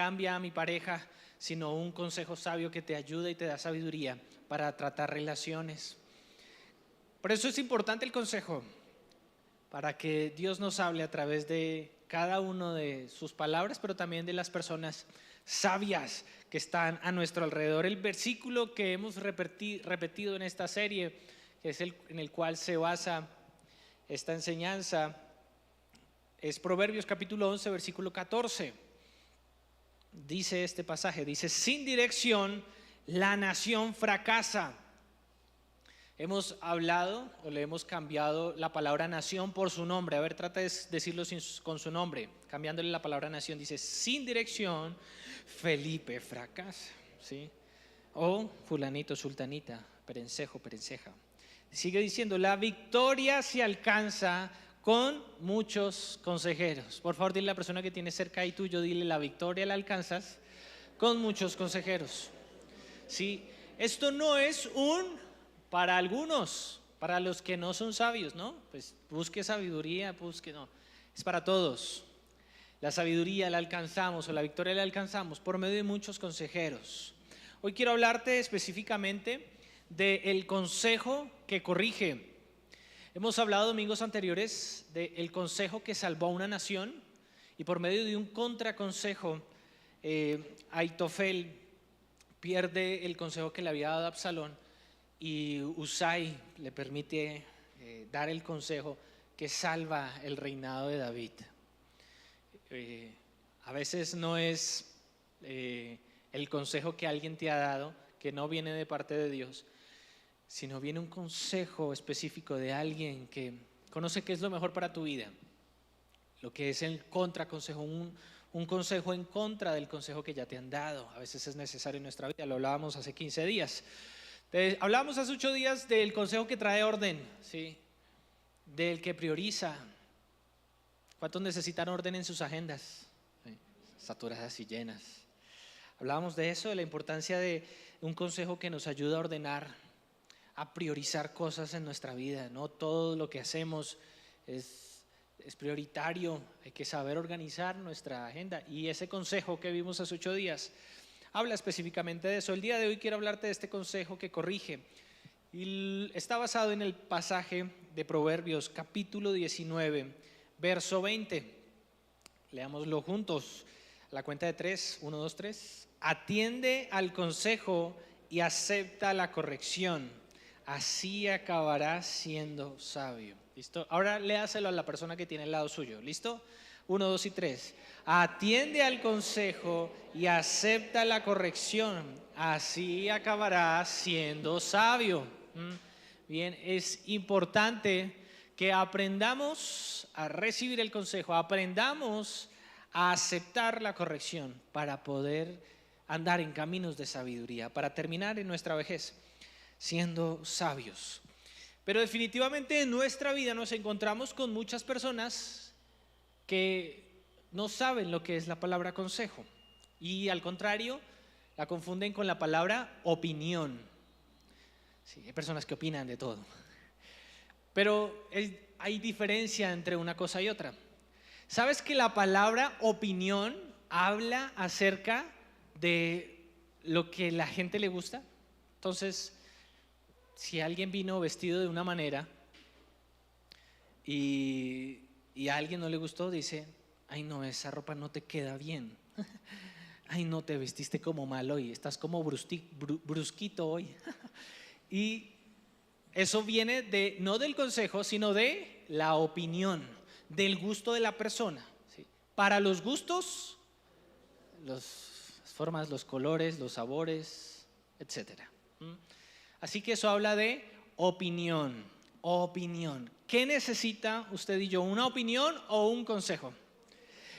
cambia a mi pareja, sino un consejo sabio que te ayuda y te da sabiduría para tratar relaciones. Por eso es importante el consejo, para que Dios nos hable a través de cada uno de sus palabras, pero también de las personas sabias que están a nuestro alrededor. El versículo que hemos repetido en esta serie, que es en el cual se basa esta enseñanza, es Proverbios capítulo 11, versículo 14. Dice este pasaje, dice: sin dirección la nación fracasa. Hemos hablado o le hemos cambiado la palabra nación por su nombre. A ver, trata de decirlo con su nombre, cambiándole la palabra nación. Dice: sin dirección Felipe fracasa, ¿sí? O fulanito, sultanita, perencejo, perenceja. Sigue diciendo: la victoria se alcanza con muchos consejeros. Por favor, dile a la persona que tienes cerca ahí tuyo, dile: la victoria la alcanzas con muchos consejeros. ¿Sí? Esto no es para algunos, para los que no son sabios, ¿no? Pues busque sabiduría, no. Es para todos. La sabiduría la alcanzamos, o la victoria la alcanzamos por medio de muchos consejeros. Hoy quiero hablarte específicamente del consejo que corrige. Hemos hablado domingos anteriores del consejo que salvó a una nación, y por medio de un contraconsejo, Aitofel pierde el consejo que le había dado Absalón, y Usai le permite dar el consejo que salva el reinado de David. A veces no es el consejo que alguien te ha dado, que no viene de parte de Dios, sino viene un consejo específico de alguien que conoce qué es lo mejor para tu vida, lo que es el contraconsejo, un consejo en contra del consejo que ya te han dado. A veces es necesario en nuestra vida. Lo hablábamos hace 15 días. Hablábamos hace 8 días del consejo que trae orden, ¿sí? Del que prioriza. ¿Cuántos necesitan orden en sus agendas? ¿Sí? Saturadas y llenas. Hablábamos de eso, de la importancia de un consejo que nos ayuda a ordenar, a priorizar cosas en nuestra vida. No todo lo que hacemos es prioritario. Hay que saber organizar nuestra agenda, y ese consejo que vimos hace 8 días habla específicamente de eso. El día de hoy quiero hablarte de este consejo que corrige, y está basado en el pasaje de Proverbios capítulo 19, verso 20. Leámoslo juntos a la cuenta de 3, 1, 2, 3. Atiende al consejo y acepta la corrección, así acabarás siendo sabio. ¿Listo? Ahora léaselo a la persona que tiene al lado suyo. ¿Listo? 1, 2 y 3. Atiende al consejo y acepta la corrección, así acabarás siendo sabio. Bien, es importante que aprendamos a recibir el consejo, aprendamos a aceptar la corrección para poder andar en caminos de sabiduría, para terminar en nuestra vejez siendo sabios. Pero definitivamente en nuestra vida nos encontramos con muchas personas que no saben lo que es la palabra consejo, y al contrario la confunden con la palabra opinión. Sí, hay personas que opinan de todo, pero hay diferencia entre una cosa y otra. ¿Sabes que la palabra opinión habla acerca de lo que la gente le gusta? Entonces, si alguien vino vestido de una manera y a alguien no le gustó, dice: ay no, esa ropa no te queda bien. Ay no, te vestiste como mal hoy, estás como brusquito hoy. Y eso viene no del consejo, sino de la opinión, del gusto de la persona, ¿sí? Para los gustos, las formas, los colores, los sabores, etcétera. Así que eso habla de opinión. Opinión. ¿Qué necesita usted y yo? ¿Una opinión o un consejo?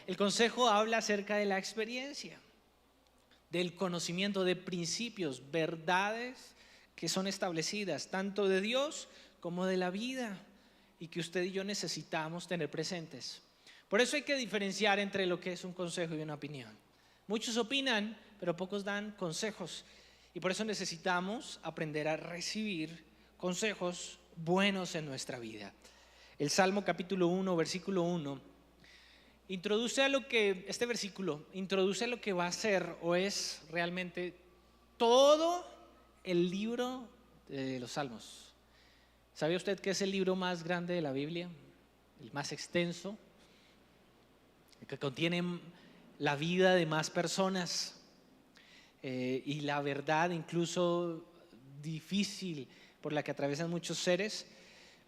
El consejo habla acerca de la experiencia, del conocimiento de principios, verdades que son establecidas tanto de Dios como de la vida, y que usted y yo necesitamos tener presentes. Por eso hay que diferenciar entre lo que es un consejo y una opinión. Muchos opinan, pero pocos dan consejos, y por eso necesitamos aprender a recibir consejos buenos en nuestra vida. El Salmo capítulo 1, versículo 1 introduce a lo que, este versículo, introduce a lo que va a ser o es realmente todo el libro de los Salmos. ¿Sabe usted que es el libro más grande de la Biblia? El más extenso, el que contiene la vida de más personas y la verdad incluso difícil por la que atraviesan muchos seres.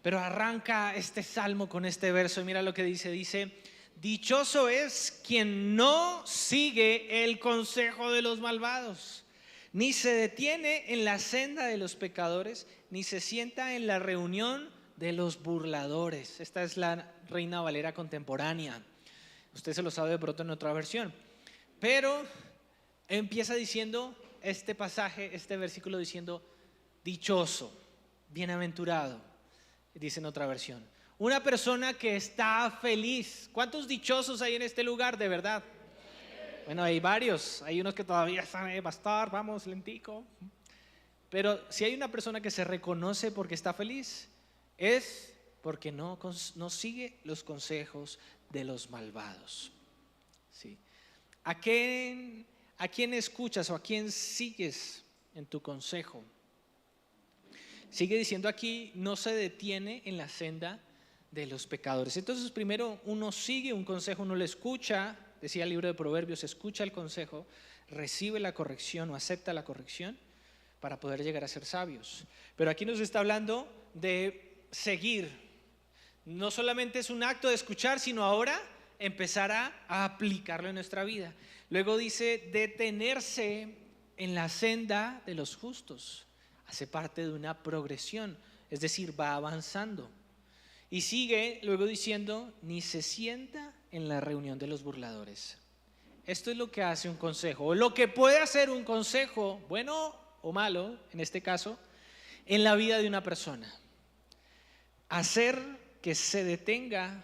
Pero arranca este salmo con este verso y mira lo que dice, dichoso es quien no sigue el consejo de los malvados, ni se detiene en la senda de los pecadores, ni se sienta en la reunión de los burladores. Esta es la Reina Valera contemporánea. Usted se lo sabe de pronto en otra versión. Pero empieza diciendo este pasaje, este versículo diciendo dichoso, bienaventurado, dice en otra versión. Una persona que está feliz. ¿Cuántos dichosos hay en este lugar de verdad? Bueno, hay varios, hay unos que todavía están, pastor, vamos lentico. Pero si hay una persona que se reconoce porque está feliz, es porque no sigue los consejos de los malvados. ¿Sí? ¿A quién escuchas o a quién sigues en tu consejo? Sigue diciendo aquí, no se detiene en la senda de los pecadores. Entonces primero uno sigue un consejo, uno lo escucha, decía el libro de Proverbios, escucha el consejo, recibe la corrección o acepta la corrección para poder llegar a ser sabios. Pero aquí nos está hablando de seguir. No solamente es un acto de escuchar, sino ahora empezar a aplicarlo en nuestra vida. Luego dice detenerse en la senda de los justos. Hace parte de una progresión, es decir, va avanzando. Y sigue luego diciendo, ni se sienta en la reunión de los burladores. Esto es lo que hace un consejo, o lo que puede hacer un consejo, bueno o malo, en este caso, en la vida de una persona. Hacer que se detenga,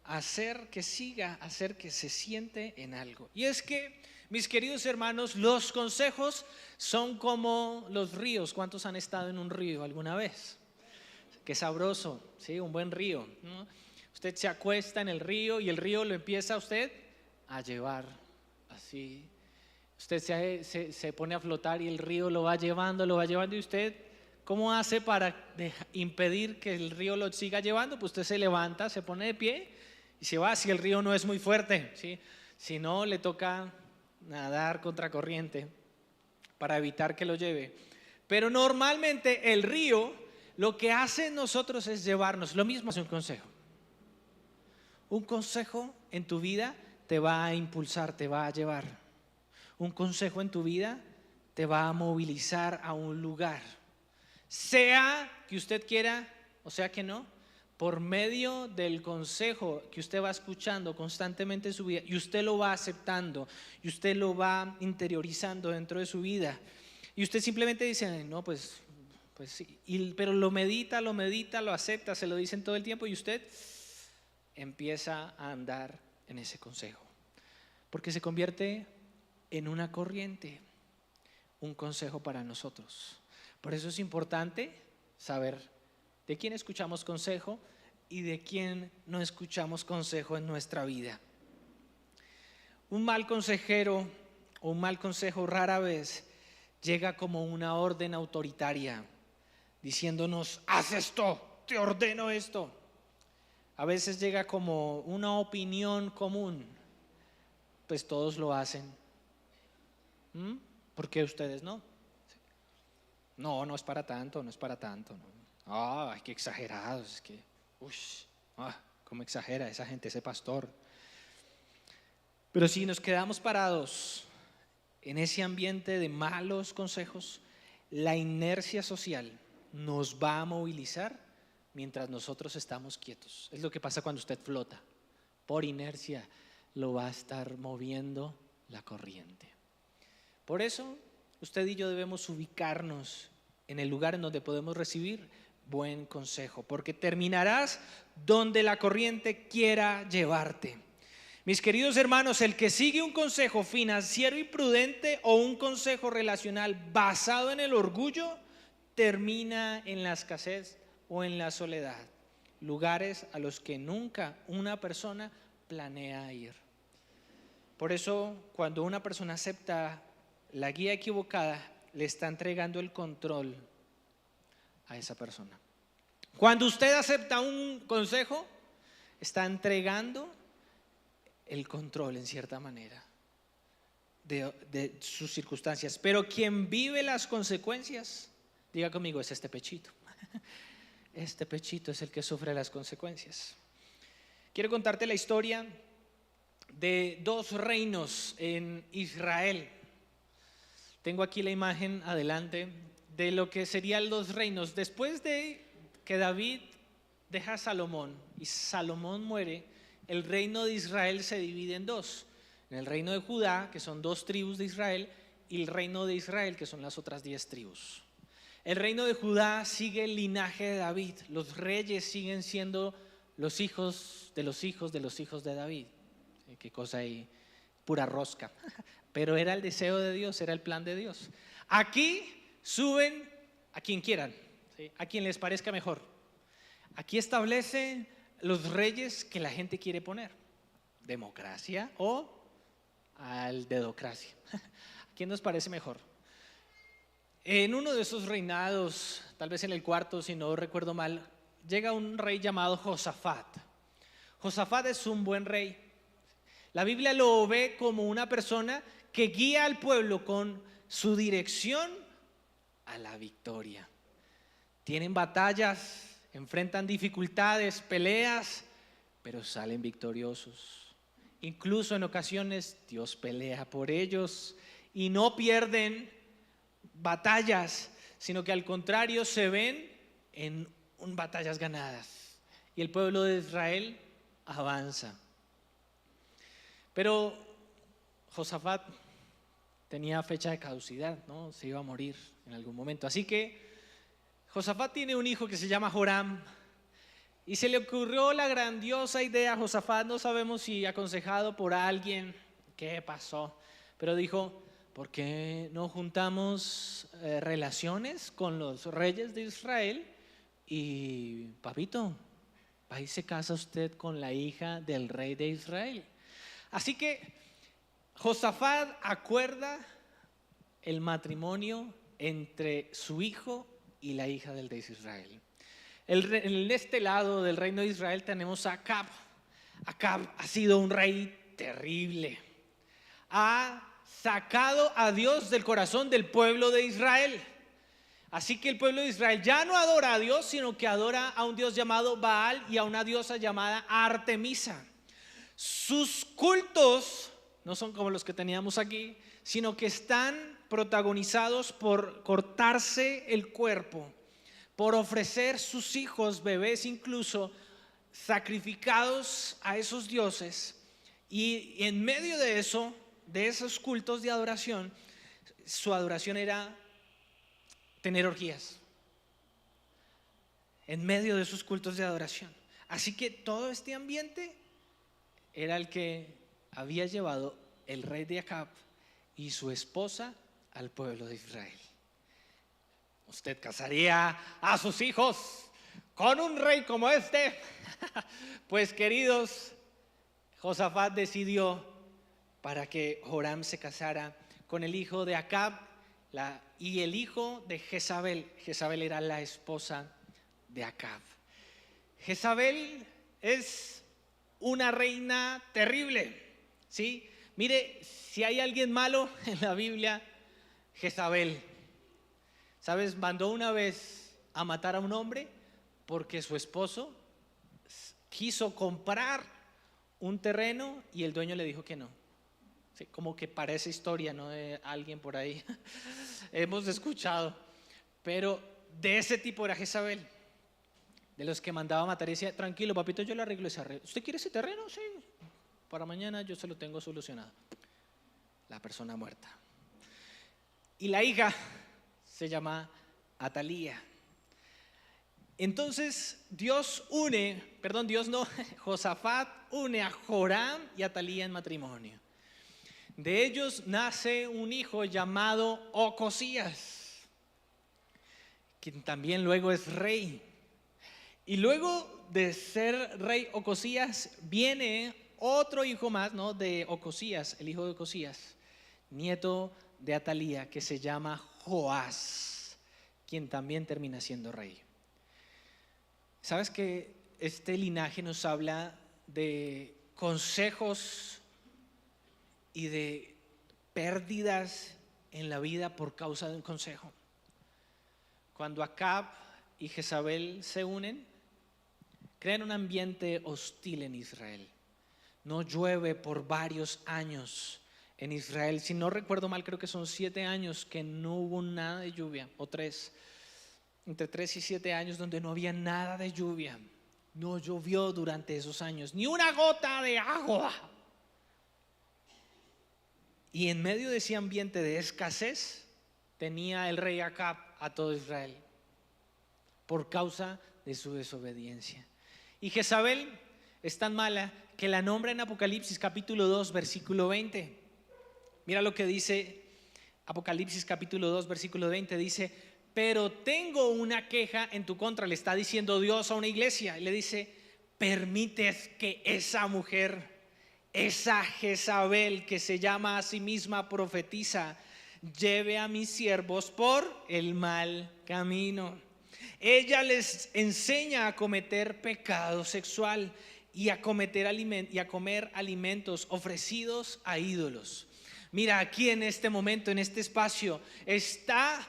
hacer que siga, hacer que se siente en algo. Y es que, mis queridos hermanos, los consejos son como los ríos. ¿Cuántos han estado en un río alguna vez? Qué sabroso, ¿sí? Un buen río, ¿no? Usted se acuesta en el río y el río lo empieza a usted a llevar así. Usted se pone a flotar y el río lo va llevando y usted, ¿cómo hace para impedir que el río lo siga llevando? Pues usted se levanta, se pone de pie y se va si el río no es muy fuerte, ¿sí? Si no, le toca nadar contracorriente para evitar que lo lleve. Pero normalmente el río lo que hace en nosotros es llevarnos. Lo mismo hace un consejo. Un consejo en tu vida te va a impulsar, te va a llevar. Un consejo en tu vida te va a movilizar a un lugar. Sea que usted quiera o sea que no, por medio del consejo que usted va escuchando constantemente en su vida y usted lo va aceptando y usted lo va interiorizando dentro de su vida y usted simplemente dice, no, pues sí, pero lo medita, lo acepta, se lo dicen todo el tiempo y usted empieza a andar en ese consejo, porque se convierte en una corriente, un consejo para nosotros. Por eso es importante saber de quién escuchamos consejo y de quién no escuchamos consejo en nuestra vida. Un mal consejero o un mal consejo rara vez llega como una orden autoritaria, diciéndonos, haz esto, te ordeno esto. A veces llega como una opinión común, pues todos lo hacen. ¿Por qué ustedes no? No, no es para tanto, no es para tanto. No. Ay, qué exagerados, es que, cómo exagera esa gente, ese pastor. Pero si nos quedamos parados en ese ambiente de malos consejos, la inercia social nos va a movilizar mientras nosotros estamos quietos. Es lo que pasa cuando usted flota. Por inercia lo va a estar moviendo la corriente. Por eso usted y yo debemos ubicarnos en el lugar en donde podemos recibir buen consejo, porque terminarás donde la corriente quiera llevarte. Mis queridos hermanos, el que sigue un consejo financiero y prudente o un consejo relacional basado en el orgullo, termina en la escasez o en la soledad, lugares a los que nunca una persona planea ir. Por eso, cuando una persona acepta la guía equivocada, le está entregando el control a esa persona. Cuando usted acepta un consejo, está entregando el control en cierta manera de sus circunstancias. Pero quien vive las consecuencias, diga conmigo, es este pechito. Este pechito es el que sufre las consecuencias. Quiero contarte la historia de dos reinos en Israel. Tengo aquí la imagen adelante de lo que serían los reinos. Después de que David deja a Salomón y Salomón muere, el reino de Israel se divide en dos. En el reino de Judá, que son 2 tribus de Israel, y el reino de Israel, que son las otras 10 tribus. El reino de Judá sigue el linaje de David. Los reyes siguen siendo los hijos de los hijos de los hijos de David. Qué cosa ahí, pura rosca. Pero era el deseo de Dios, era el plan de Dios. Aquí suben a quien quieran, ¿sí? A quien les parezca mejor. Aquí establecen los reyes que la gente quiere poner. Democracia o al dedocracia. ¿A quién nos parece mejor? En uno de esos reinados, tal vez en el cuarto, si no recuerdo mal, llega un rey llamado Josafat. Josafat es un buen rey. La Biblia lo ve como una persona que guía al pueblo con su dirección a la victoria. Tienen batallas, enfrentan dificultades, peleas, pero salen victoriosos. Incluso en ocasiones Dios pelea por ellos y no pierden batallas, sino que al contrario se ven en batallas ganadas. Y el pueblo de Israel avanza. Pero Josafat tenía fecha de caducidad, ¿no? Se iba a morir en algún momento. Así que Josafat tiene un hijo que se llama Joram. Y se le ocurrió la grandiosa idea a Josafat, no sabemos si aconsejado por alguien, qué pasó, pero dijo: ¿por qué no juntamos relaciones con los reyes de Israel? Y papito, ahí se casa usted con la hija del rey de Israel. Así que Josafat acuerda el matrimonio entre su hijo y la hija del rey de Israel. En este lado del reino de Israel tenemos a Acab. Acab ha sido un rey terrible. Ha sacado a Dios del corazón del pueblo de Israel. Así que el pueblo de Israel ya no adora a Dios, sino que adora a un dios llamado Baal y a una diosa llamada Artemisa. Sus cultos no son como los que teníamos aquí, sino que están protagonizados por cortarse el cuerpo, por ofrecer sus hijos, bebés incluso, sacrificados a esos dioses. Y en medio de eso, de esos cultos de adoración, su adoración era tener orgías. En medio de esos cultos de adoración. Así que todo este ambiente era el que había llevado el rey de Acab y su esposa al pueblo de Israel. ¿Usted casaría a sus hijos con un rey como este? Pues queridos, Josafat decidió para que Joram se casara con el hijo de Acab y el hijo de Jezabel. Jezabel era la esposa de Acab. Jezabel es una reina terrible, ¿sí? Mire, si hay alguien malo en la Biblia, Jezabel. ¿Sabes? Mandó una vez a matar a un hombre porque su esposo quiso comprar un terreno y el dueño le dijo que no. Sí, como que parece historia, ¿no? De alguien por ahí. Hemos escuchado. Pero de ese tipo era Jezabel. De los que mandaba a matar y decía: tranquilo, papito, yo le arreglo ese arreglo. ¿Usted quiere ese terreno? Sí. Para mañana yo se lo tengo solucionado. La persona muerta. Y la hija se llama Atalía. Entonces Josafat une a Joram y Atalía en matrimonio. De ellos nace un hijo llamado Ocosías, quien también luego es rey. Y luego de ser rey Ocosías viene otro hijo más, ¿no? De Ocosías, el hijo de Ocosías, nieto de Atalía, que se llama Joás, quien también termina siendo rey. ¿Sabes que este linaje nos habla de consejos y de pérdidas en la vida por causa de un consejo? Cuando Acab y Jezabel se unen, crean un ambiente hostil en Israel. No llueve por varios años en Israel. Si no recuerdo mal, creo que son 7 años que no hubo nada de lluvia, o 3, entre 3 y 7 años donde no había nada de lluvia. No llovió durante esos años, ni una gota de agua. Y en medio de ese ambiente de escasez, tenía el rey Acab a todo Israel por causa de su desobediencia. Y Jezabel es tan mala que la nombra en Apocalipsis capítulo 2, versículo 20. Mira lo que dice Apocalipsis capítulo 2, versículo 20. Dice: pero tengo una queja en tu contra. Le está diciendo Dios a una iglesia y le dice: permites que esa mujer, esa Jezabel, que se llama a sí misma profetisa, lleve a mis siervos por el mal camino. Ella les enseña a cometer pecado sexual y a comer alimentos ofrecidos a ídolos. Mira, aquí en este momento, en este espacio, está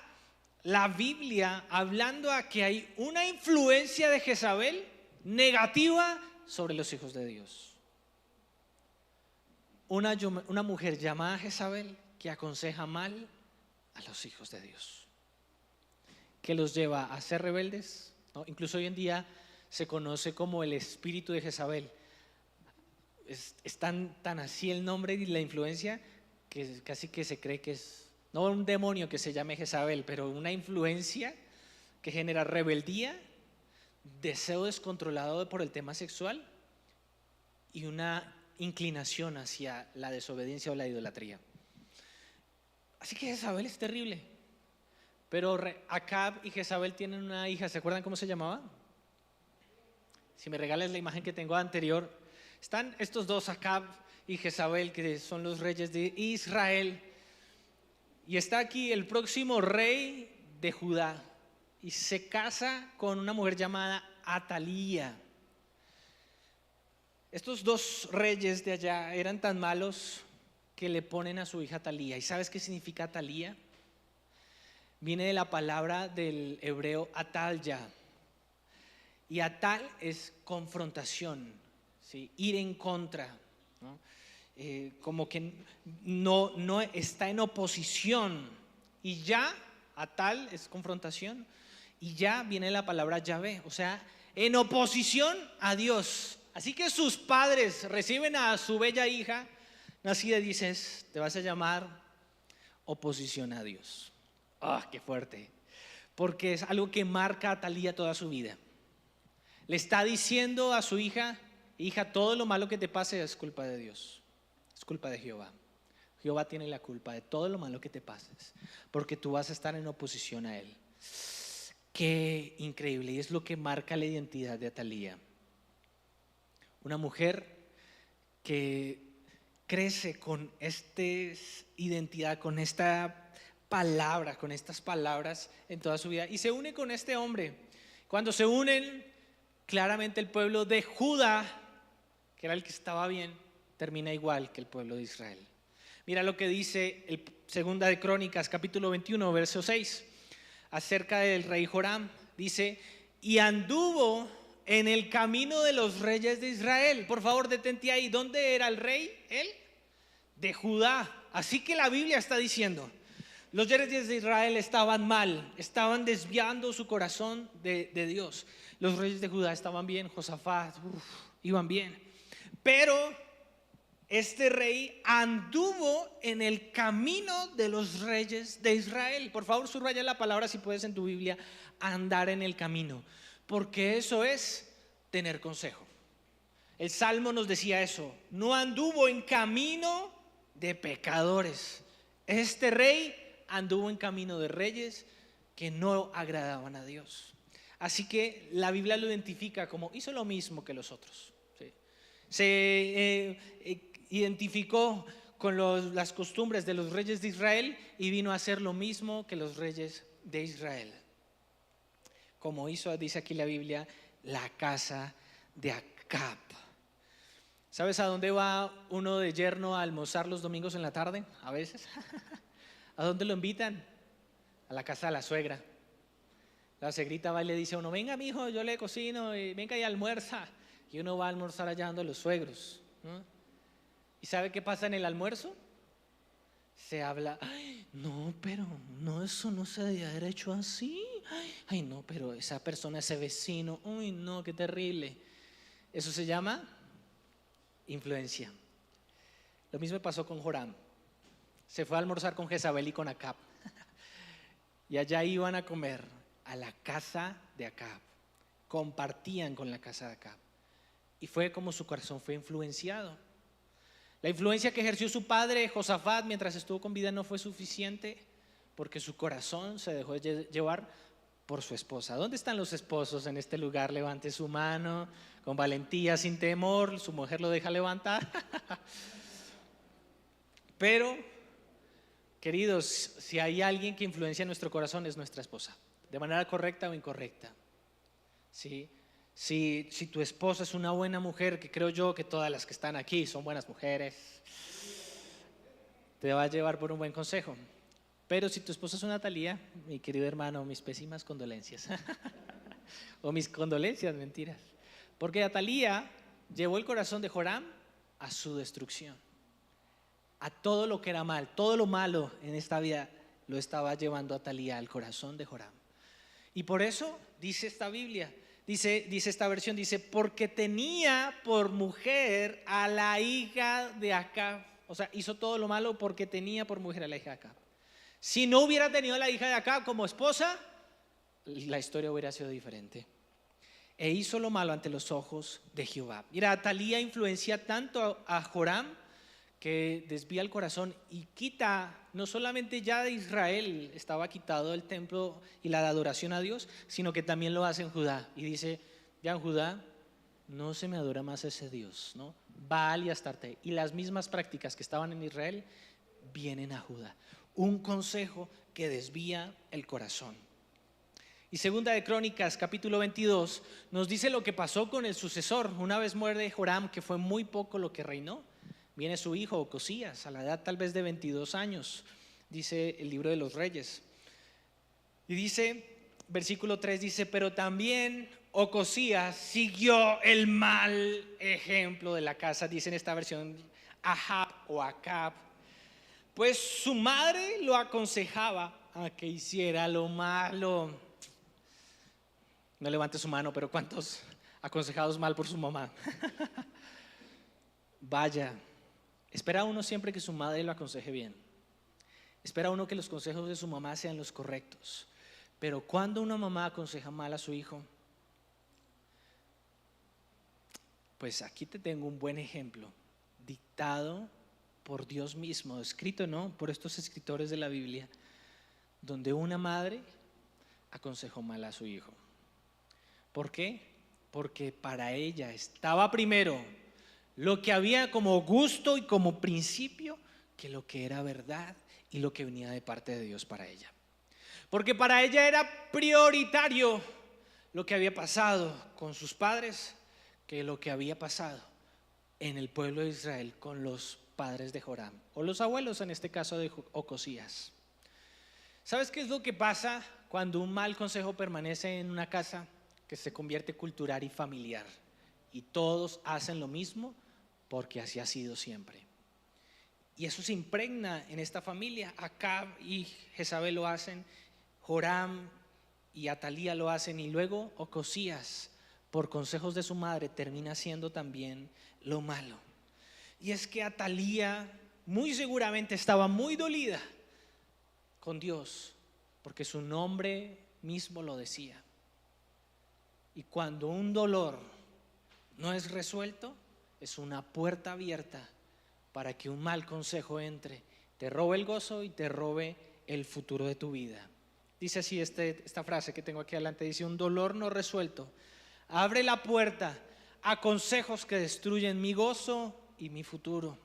la Biblia hablando a que hay una influencia de Jezabel negativa sobre los hijos de Dios. Una mujer llamada Jezabel que aconseja mal a los hijos de Dios, que los lleva a ser rebeldes, ¿no? Incluso hoy en día se conoce como el espíritu de Jezabel. Es tan así el nombre y la influencia que casi que se cree que es no un demonio que se llame Jezabel, pero una influencia que genera rebeldía, deseo descontrolado por el tema sexual y una inclinación hacia la desobediencia o la idolatría. Así que Jezabel es terrible. Pero Acab y Jezabel tienen una hija. ¿Se acuerdan cómo se llamaba? Si me regalas la imagen que tengo anterior, están estos dos, Acab y Jezabel, que son los reyes de Israel. Y está aquí el próximo rey de Judá y se casa con una mujer llamada Atalía. Estos dos reyes de allá eran tan malos que le ponen a su hija Atalía. ¿Y sabes qué significa Atalía? Viene de la palabra del hebreo atalya. Y atal es confrontación, ¿sí? Ir en contra, ¿no? Como que no está en oposición. Y ya, atal es confrontación. Y ya viene la palabra Yahvé, o sea, en oposición a Dios. Así que sus padres reciben a su bella hija nacida y dices: te vas a llamar oposición a Dios. Qué fuerte, porque es algo que marca a Atalía toda su vida. Le está diciendo a su hija: hija, todo lo malo que te pase es culpa de Dios, es culpa de Jehová. Jehová tiene la culpa de todo lo malo que te pases, porque tú vas a estar en oposición a Él. Qué increíble, y es lo que marca la identidad de Atalía. Una mujer que crece con esta identidad, con esta palabra, con estas palabras en toda su vida, y se une con este hombre. Cuando se unen, claramente el pueblo de Judá, que era el que estaba bien, termina igual que el pueblo de Israel. Mira lo que dice el Segunda de Crónicas, capítulo 21, verso 6, acerca del rey Joram. Dice: y anduvo en el camino de los reyes de Israel. Por favor, detente ahí. ¿Dónde era el rey? Él, de Judá. Así que la Biblia está diciendo: los reyes de Israel estaban mal, estaban desviando su corazón de Dios. Los reyes de Judá estaban bien, Josafat, iban bien. Pero este rey anduvo en el camino de los reyes de Israel. Por favor, subraya la palabra, si puedes, en tu Biblia: andar en el camino, porque eso es tener consejo. El Salmo nos decía eso: no anduvo en camino de pecadores. Este rey anduvo en camino de reyes que no agradaban a Dios. Así que la Biblia lo identifica como hizo lo mismo que los otros, ¿sí? identificó con las costumbres de los reyes de Israel y vino a hacer lo mismo que los reyes de Israel. Como hizo, dice aquí la Biblia, la casa de Acab. ¿Sabes a dónde va uno de yerno a almorzar los domingos en la tarde? A veces. ¿A dónde lo invitan? A la casa de la suegra. La suegrita va y le dice a uno: venga, mijo, yo le cocino, y venga y almuerza. Y uno va a almorzar allá donde los suegros, ¿no? ¿Y sabe qué pasa en el almuerzo? Se habla: ay, no, pero no, eso no se debe haber hecho así. Ay, no, pero esa persona, ese vecino, uy, no, qué terrible. Eso se llama influencia. Lo mismo pasó con Joram. Se fue a almorzar con Jezabel y con Acab. Y allá iban a comer a la casa de Acab. Compartían con la casa de Acab. Y fue como su corazón fue influenciado. La influencia que ejerció su padre Josafat mientras estuvo con vida no fue suficiente, porque su corazón se dejó llevar por su esposa. ¿Dónde están los esposos en este lugar? Levante su mano con valentía, sin temor. Su mujer lo deja levantar. Pero, queridos, si hay alguien que influencia nuestro corazón, es nuestra esposa, de manera correcta o incorrecta. ¿Sí? Si tu esposa es una buena mujer, que creo yo que todas las que están aquí son buenas mujeres, te va a llevar por un buen consejo. Pero si tu esposa es una Talía, mi querido hermano, mis pésimas condolencias. O mis condolencias, mentiras. Porque Atalía llevó el corazón de Joram a su destrucción. A todo lo que era mal, todo lo malo en esta vida lo estaba llevando Atalía al corazón de Joram. Y por eso dice esta Biblia, dice esta versión, dice: porque tenía por mujer a la hija de Acab. O sea, hizo todo lo malo porque tenía por mujer a la hija de Acab. Si no hubiera tenido a la hija de Acab como esposa, la historia hubiera sido diferente. E hizo lo malo ante los ojos de Jehová. Mira, Atalía influencia tanto a Joram que desvía el corazón y quita, no solamente ya de Israel estaba quitado el templo y la adoración a Dios, sino que también lo hace en Judá. Y dice: ya en Judá no se me adora más ese Dios, ¿no? Baal y Astarte. Y las mismas prácticas que estaban en Israel vienen a Judá. Un consejo que desvía el corazón. Y segunda de Crónicas, capítulo 22, nos dice lo que pasó con el sucesor. Una vez muere Joram, que fue muy poco lo que reinó, viene su hijo Ocosías, a la edad tal vez de 22 años, dice el libro de los Reyes. Y dice, versículo 3 dice: pero también Ocosías siguió el mal ejemplo de la casa, dice en esta versión Ahab o Acab, pues su madre lo aconsejaba a que hiciera lo malo. No levante su mano, pero ¿cuántos aconsejados mal por su mamá? Vaya. Espera uno siempre que su madre lo aconseje bien. Espera uno que los consejos de su mamá sean los correctos. Pero cuando una mamá aconseja mal a su hijo, pues aquí te tengo un buen ejemplo, dictado por Dios mismo, escrito, ¿no?, por estos escritores de la Biblia, donde una madre aconsejó mal a su hijo. ¿Por qué? Porque para ella estaba primero lo que había como gusto y como principio que lo que era verdad y lo que venía de parte de Dios para ella. Porque para ella era prioritario lo que había pasado con sus padres que lo que había pasado en el pueblo de Israel con los padres de Joram, o los abuelos en este caso de Ocosías. ¿Sabes qué es lo que pasa cuando un mal consejo permanece en una casa? Que se convierte cultural y familiar, y todos hacen lo mismo porque así ha sido siempre. Y eso se impregna en esta familia. Acab y Jezabel lo hacen, Joram y Atalía lo hacen, y luego Ocosías, por consejos de su madre, termina haciendo también lo malo. Y es que Atalía muy seguramente estaba muy dolida con Dios, porque su nombre mismo lo decía. Y cuando un dolor no es resuelto, es una puerta abierta para que un mal consejo entre, te robe el gozo y te robe el futuro de tu vida. Dice así esta frase que tengo aquí adelante, dice: un dolor no resuelto abre la puerta a consejos que destruyen mi gozo y mi futuro.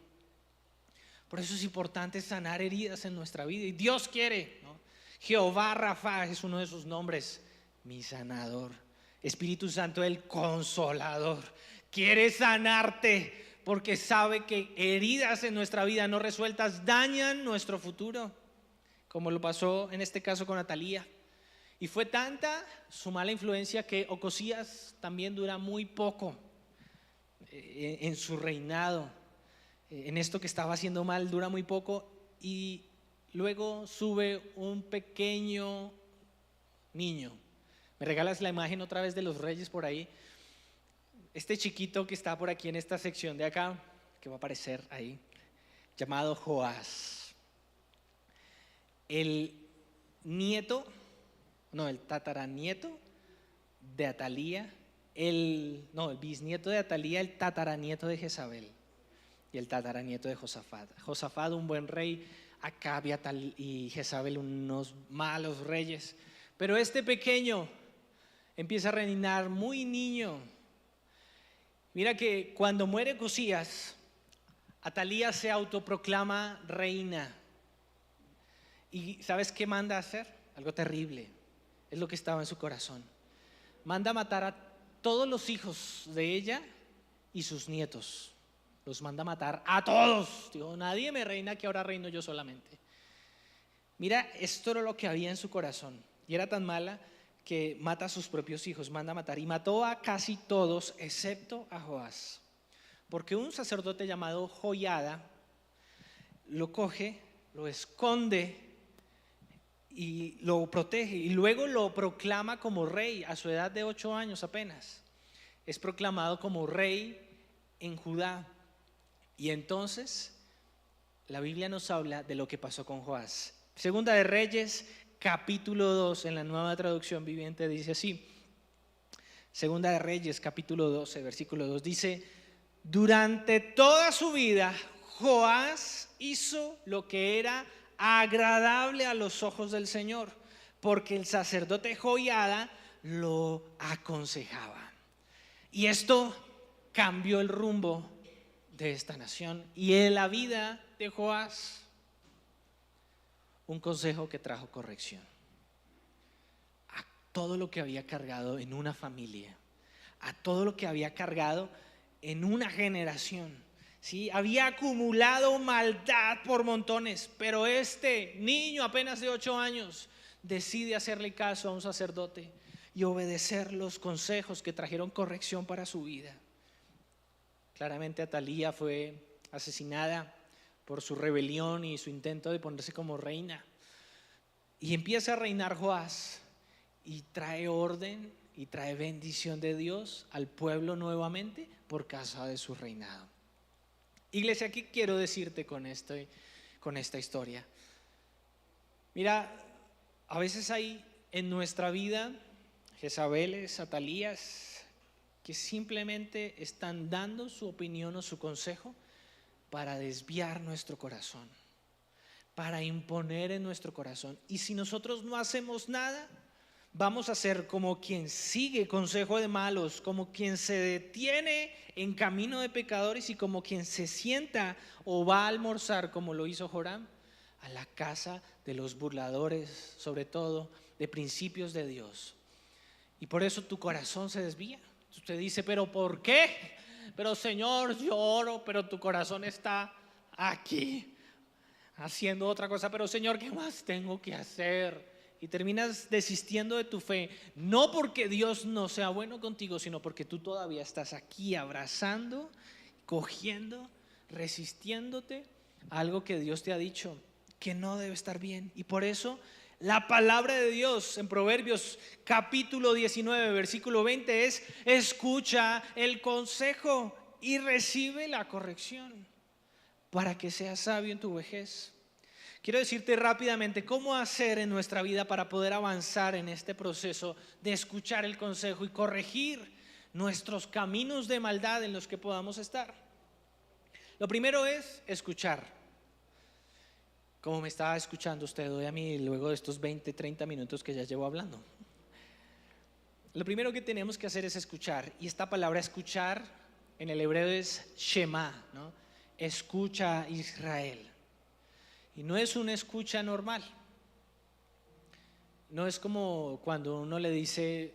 Por eso es importante sanar heridas en nuestra vida. Y Dios quiere, ¿no? Jehová Rafa es uno de sus nombres, mi sanador. Espíritu Santo, el consolador, quiere sanarte porque sabe que heridas en nuestra vida no resueltas dañan nuestro futuro, como lo pasó en este caso con Atalía. Y fue tanta su mala influencia que Ocosías también dura muy poco en su reinado. En esto que estaba haciendo mal dura muy poco, y luego sube un pequeño niño. ¿Me regalas la imagen otra vez de los reyes por ahí? Este chiquito que está por aquí en esta sección de acá, que va a aparecer ahí, llamado Joás. El tataranieto de Atalía, el bisnieto de Atalía, el tataranieto de Jezabel y el tataranieto de Josafat. Josafat, un buen rey, Acab y Jezabel, unos malos reyes. Pero este pequeño empieza a reinar muy niño. Mira que cuando muere Ocosías, Atalía se autoproclama reina. ¿Y sabes qué manda a hacer? Algo terrible. Es lo que estaba en su corazón. Manda a matar a todos los hijos de ella y sus nietos. Los manda a matar a todos. Digo, nadie me reina, que ahora reino yo solamente. Mira, esto era lo que había en su corazón. Y era tan mala que mata a sus propios hijos, manda a matar. Y mató a casi todos, excepto a Joás. Porque un sacerdote llamado Joiada lo coge, lo esconde y lo protege. Y luego lo proclama como rey a su edad de 8 años apenas. Es proclamado como rey en Judá. Y entonces la Biblia nos habla de lo que pasó con Joás. Segunda de Reyes, capítulo 2, en la Nueva Traducción Viviente dice así. Segunda de Reyes, capítulo 12, versículo 2, dice: durante toda su vida Joás hizo lo que era agradable a los ojos del Señor, porque el sacerdote Joiada lo aconsejaba. Y esto cambió el rumbo de esta nación y en la vida de Joás. Un consejo que trajo corrección a todo lo que había cargado en una familia, a todo lo que había cargado en una generación. ¿Sí? Había acumulado maldad por montones, pero este niño apenas de 8 años decide hacerle caso a un sacerdote y obedecer los consejos que trajeron corrección para su vida. Claramente Atalía fue asesinada por su rebelión y su intento de ponerse como reina. Y empieza a reinar Joás y trae orden y trae bendición de Dios al pueblo nuevamente por causa de su reinado. Iglesia, ¿qué quiero decirte con esta historia? Mira, a veces hay en nuestra vida Jezabeles, Atalías, que simplemente están dando su opinión o su consejo para desviar nuestro corazón, para imponer en nuestro corazón. Y si nosotros no hacemos nada, vamos a ser como quien sigue consejo de malos, como quien se detiene en camino de pecadores y como quien se sienta o va a almorzar, como lo hizo Joram, a la casa de los burladores, sobre todo de principios de Dios. Y por eso tu corazón se desvía. Usted dice, ¿pero por qué? Pero Señor, yo oro, pero tu corazón está aquí haciendo otra cosa. Pero Señor, ¿qué más tengo que hacer? Y terminas desistiendo de tu fe, no porque Dios no sea bueno contigo, sino porque tú todavía estás aquí abrazando, cogiendo, resistiéndote a algo que Dios te ha dicho que no debe estar bien. Y por eso la palabra de Dios en Proverbios capítulo 19 versículo 20 es: escucha el consejo y recibe la corrección para que seas sabio en tu vejez. Quiero decirte rápidamente cómo hacer en nuestra vida para poder avanzar en este proceso de escuchar el consejo y corregir nuestros caminos de maldad en los que podamos estar. Lo primero es escuchar. Como me estaba escuchando usted hoy a mí luego de estos 20, 30 minutos que ya llevo hablando. Lo primero que tenemos que hacer es escuchar. Y esta palabra escuchar en el hebreo es Shema, ¿no? Escucha Israel. Y no es una escucha normal. No es como cuando uno le dice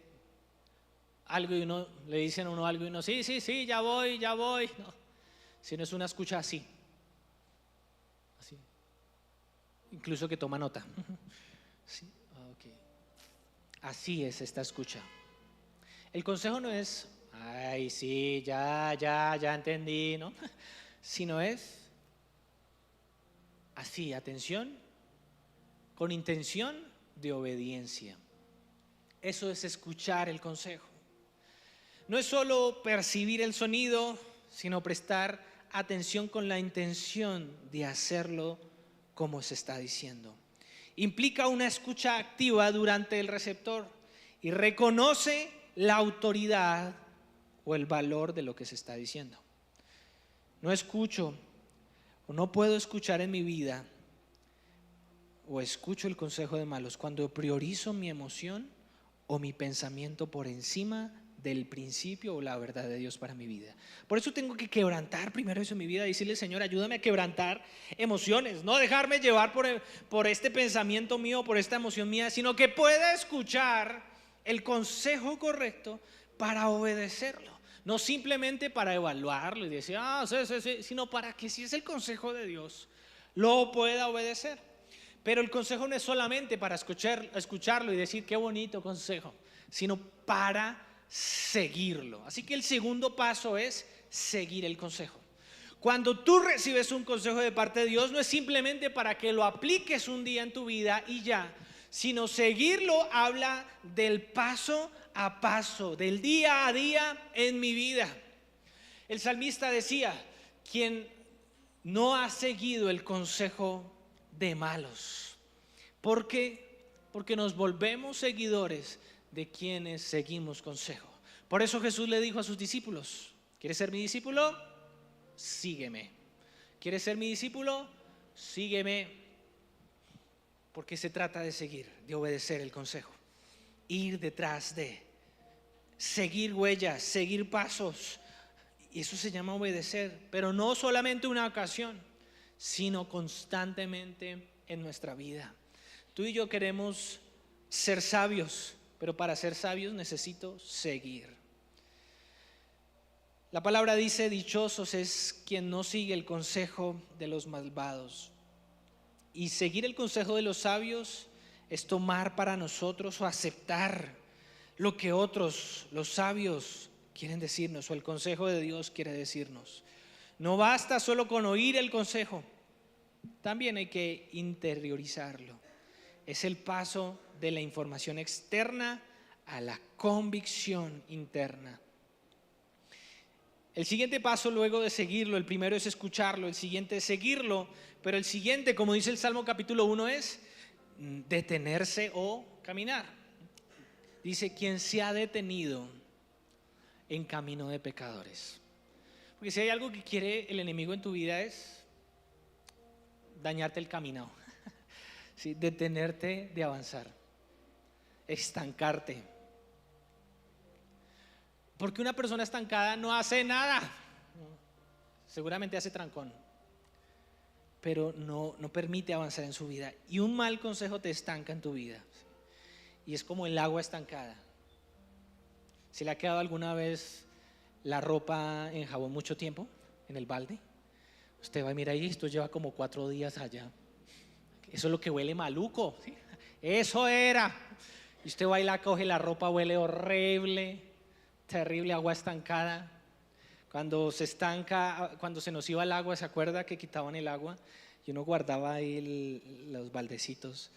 algo y uno le dicen a uno algo y uno sí, ya voy. No, sino es una escucha así. Así. Incluso que toma nota. Sí, okay. Así es esta escucha. El consejo no es, ay, sí, ya entendí, ¿no? Sino es así, atención, con intención de obediencia. Eso es escuchar el consejo. No es solo percibir el sonido, sino prestar atención con la intención de hacerlo como se está diciendo. Implica una escucha activa durante el receptor y reconoce la autoridad o el valor de lo que se está diciendo. No escucho o no puedo escuchar en mi vida o escucho el consejo de malos cuando priorizo mi emoción o mi pensamiento por encima del principio o la verdad de Dios para mi vida. Por eso tengo que quebrantar primero eso en mi vida y decirle: Señor, ayúdame a quebrantar emociones, no dejarme llevar por este pensamiento mío, por esta emoción mía, sino que pueda escuchar el consejo correcto para obedecerlo. No simplemente para evaluarlo y decir, sí, sino para que, si es el consejo de Dios, lo pueda obedecer. Pero el consejo no es solamente para escucharlo y decir qué bonito consejo, sino para seguirlo. Así que el segundo paso es seguir el consejo. Cuando tú recibes un consejo de parte de Dios, no es simplemente para que lo apliques un día en tu vida y ya, sino seguirlo habla del paso a paso, del día a día en mi vida. El salmista decía: quien no ha seguido el consejo de malos. ¿Por qué? Porque nos volvemos seguidores de quienes seguimos consejo. Por eso Jesús le dijo a sus discípulos: ¿quieres ser mi discípulo? Sígueme. ¿Quieres ser mi discípulo? Sígueme. Porque se trata de seguir, de obedecer el consejo, ir detrás de, seguir huellas, seguir pasos. Y eso se llama obedecer, pero no solamente una ocasión, sino constantemente en nuestra vida. Tú y yo queremos ser sabios, pero para ser sabios necesito seguir. La palabra dice: dichosos es quien no sigue el consejo de los malvados. Y seguir el consejo de los sabios es tomar para nosotros o aceptar lo que otros, los sabios, quieren decirnos, o el consejo de Dios quiere decirnos. No basta solo con oír el consejo, también hay que interiorizarlo. Es el paso de la información externa a la convicción interna. El siguiente paso luego de seguirlo, el primero es escucharlo, el siguiente es seguirlo, pero el siguiente, como dice el Salmo capítulo 1, es detenerse o caminar. Dice: quien se ha detenido en camino de pecadores. Porque si hay algo que quiere el enemigo en tu vida es dañarte el camino, ¿sí? Detenerte de avanzar, estancarte. Porque una persona estancada no hace nada, seguramente hace trancón, pero no permite avanzar en su vida. Y un mal consejo te estanca en tu vida, y es como el agua estancada. ¿Se le ha quedado alguna vez la ropa en jabón mucho tiempo en el balde? Usted va y mira, y esto lleva como 4 días allá. Eso es lo que huele maluco, ¿sí? Eso era. Y usted va y la coge, la ropa huele horrible, terrible, agua estancada. Cuando se estanca, cuando se nos iba el agua, ¿se acuerda que quitaban el agua? Y uno guardaba ahí los baldecitos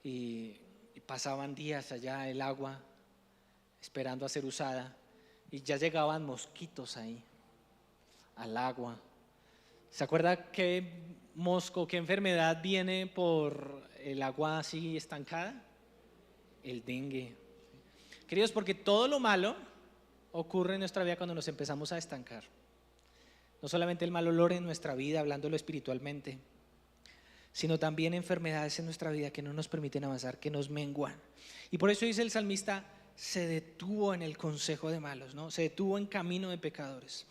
y pasaban días allá el agua esperando a ser usada, y ya llegaban mosquitos ahí al agua. ¿Se acuerda qué mosco, qué enfermedad viene por el agua así estancada? El dengue. Queridos, porque todo lo malo ocurre en nuestra vida cuando nos empezamos a estancar. No solamente el mal olor en nuestra vida, hablándolo espiritualmente, sino también enfermedades en nuestra vida que no nos permiten avanzar, que nos menguan. Y por eso dice el salmista: se detuvo en el consejo de malos, ¿no? Se detuvo en camino de pecadores.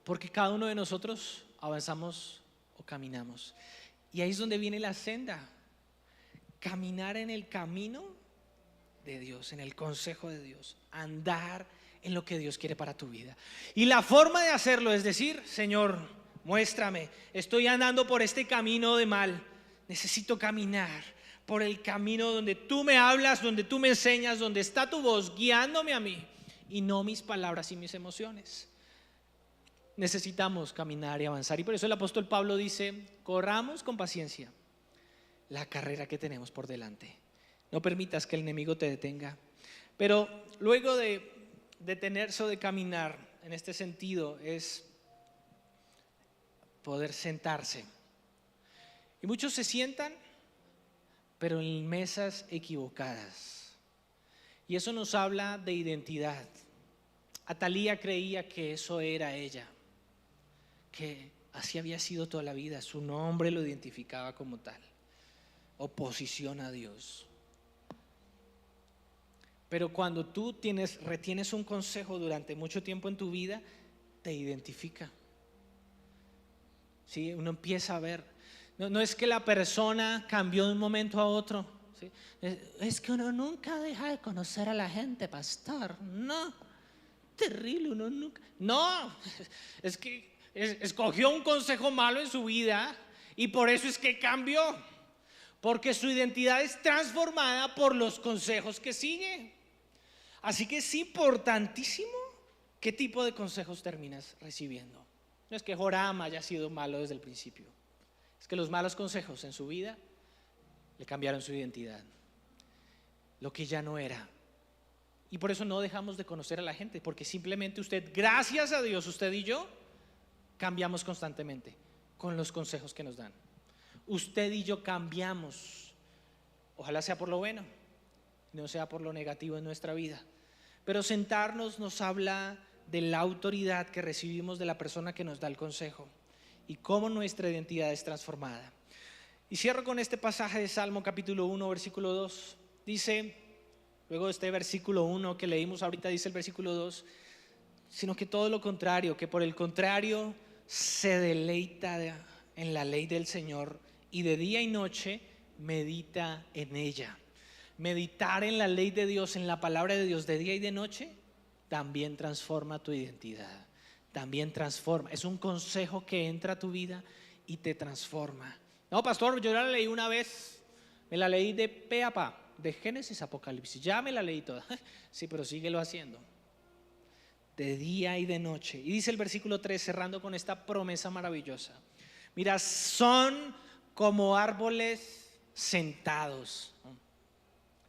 Porque cada uno de nosotros avanzamos o caminamos. Y ahí es donde viene la senda. Caminar en el camino de Dios, en el consejo de Dios. Andar en lo que Dios quiere para tu vida. Y la forma de hacerlo es decir: Señor, muéstrame, estoy andando por este camino de mal. Necesito caminar por el camino donde tú me hablas, donde tú me enseñas, donde está tu voz guiándome a mí y no mis palabras y mis emociones. Necesitamos caminar y avanzar, y por eso el apóstol Pablo dice: corramos con paciencia la carrera que tenemos por delante. No permitas que el enemigo te detenga. Pero luego de detenerse o de caminar en este sentido es poder sentarse. Y muchos se sientan, pero en mesas equivocadas. Y eso nos habla de identidad. Atalía creía que eso era ella, que así había sido toda la vida. Su nombre lo identificaba como tal. Oposición a Dios. Pero cuando tú retienes un consejo durante mucho tiempo en tu vida, te identifica. ¿Sí? Uno empieza a ver. No es que la persona cambió de un momento a otro. ¿Sí? Es que uno nunca deja de conocer a la gente, pastor. No, terrible, uno nunca. No, es que escogió un consejo malo en su vida y por eso es que cambió. Porque su identidad es transformada por los consejos que sigue. Así que es importantísimo qué tipo de consejos terminas recibiendo. No es que Joram haya sido malo desde el principio. Es que los malos consejos en su vida le cambiaron su identidad. Lo que ya no era. Y por eso no dejamos de conocer a la gente. Porque simplemente gracias a Dios, usted y yo, cambiamos constantemente con los consejos que nos dan. Usted y yo cambiamos. Ojalá sea por lo bueno, no sea por lo negativo en nuestra vida. Pero sentarnos nos habla de la autoridad que recibimos de la persona que nos da el consejo y cómo nuestra identidad es transformada. Y cierro con este pasaje de Salmo capítulo 1 versículo 2. Dice, luego de este versículo 1 que leímos ahorita, dice el versículo 2: sino que todo lo contrario, que por el contrario se deleita en la ley del Señor y de día y noche medita en ella. Meditar en la ley de Dios, en la palabra de Dios de día y de noche, también transforma tu identidad. También transforma. Es un consejo que entra a tu vida y te transforma. No, pastor, yo la leí una vez. Me la leí de pe a pa, de Génesis a Apocalipsis. Ya me la leí toda. Sí, pero síguelo haciendo. De día y de noche. Y dice el versículo 3, cerrando con esta promesa maravillosa: mira, son como árboles sentados.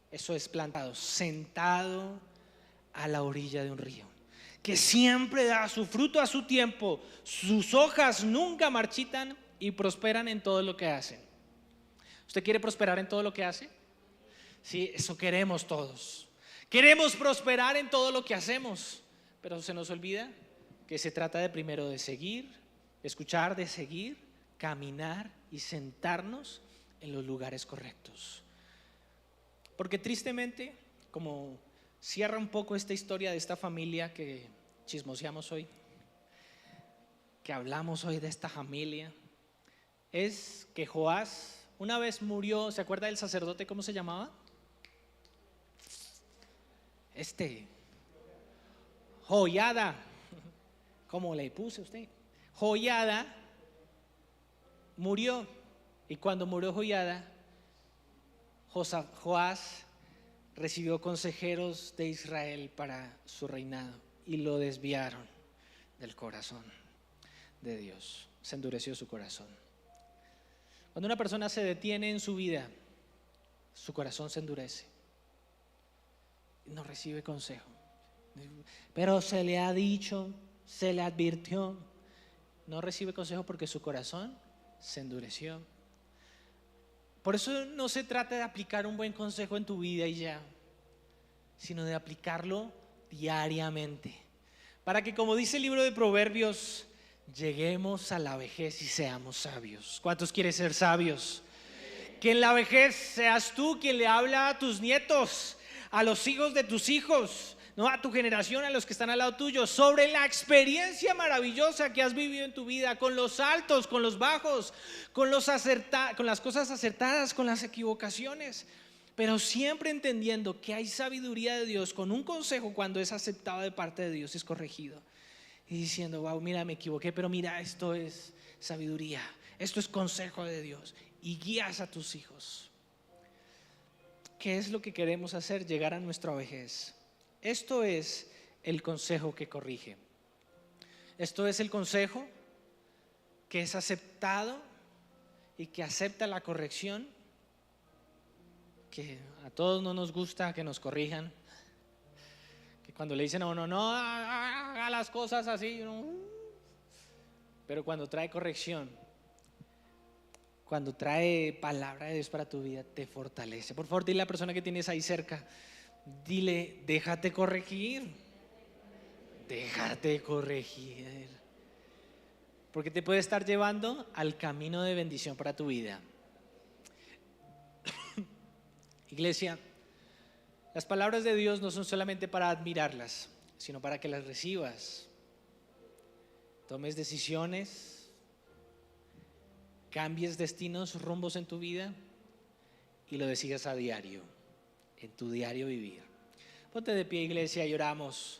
Eso es plantados, sentado a la orilla de un río, que siempre da su fruto a su tiempo, sus hojas nunca marchitan y prosperan en todo lo que hacen. ¿Usted quiere prosperar en todo lo que hace? Sí, eso queremos todos. Queremos prosperar en todo lo que hacemos, pero se nos olvida que se trata de primero de seguir, escuchar, de seguir, caminar y sentarnos en los lugares correctos. Porque tristemente, como cierra un poco esta historia de esta familia que chismoseamos hoy, que hablamos hoy de esta familia, es que Joás una vez murió. ¿Se acuerda del sacerdote? ¿Cómo se llamaba? Joiada. ¿Cómo le puse usted? Joiada murió. Y cuando murió Joiada, Joás recibió consejeros de Israel para su reinado y lo desviaron del corazón de Dios. Se endureció su corazón. Cuando una persona se detiene en su vida, su corazón se endurece. No recibe consejo. Pero se le ha dicho, se le advirtió. No recibe consejo porque su corazón se endureció. Por eso no se trata de aplicar un buen consejo en tu vida y ya, sino de aplicarlo diariamente, para que, como dice el libro de Proverbios, lleguemos a la vejez y seamos sabios. ¿Cuántos quieren ser sabios? Que en la vejez seas tú quien le habla a tus nietos, a los hijos de tus hijos, ¿no? A tu generación, a los que están al lado tuyo, sobre la experiencia maravillosa que has vivido en tu vida, con los altos, con los bajos, con las cosas acertadas, con las equivocaciones, pero siempre entendiendo que hay sabiduría de Dios, con un consejo cuando es aceptado de parte de Dios, es corregido, y diciendo, wow, mira, me equivoqué, pero mira, esto es sabiduría, esto es consejo de Dios, y guías a tus hijos. ¿Qué es lo que queremos hacer? Llegar a nuestra vejez. Esto es el consejo que corrige. Esto es el consejo que es aceptado y que acepta la corrección, que a todos no nos gusta que nos corrijan, que cuando le dicen a uno, no haga las cosas así, ¿no? Pero cuando trae corrección, cuando trae palabra de Dios para tu vida, te fortalece. Por favor, dile a la persona que tienes ahí cerca, dile, déjate corregir. Déjate corregir. Porque te puede estar llevando al camino de bendición para tu vida. Iglesia, las palabras de Dios no son solamente para admirarlas, sino para que las recibas. Tomes decisiones, cambies destinos, rumbos en tu vida y lo decidas a diario, en tu diario vivir. Ponte de pie, iglesia, y oramos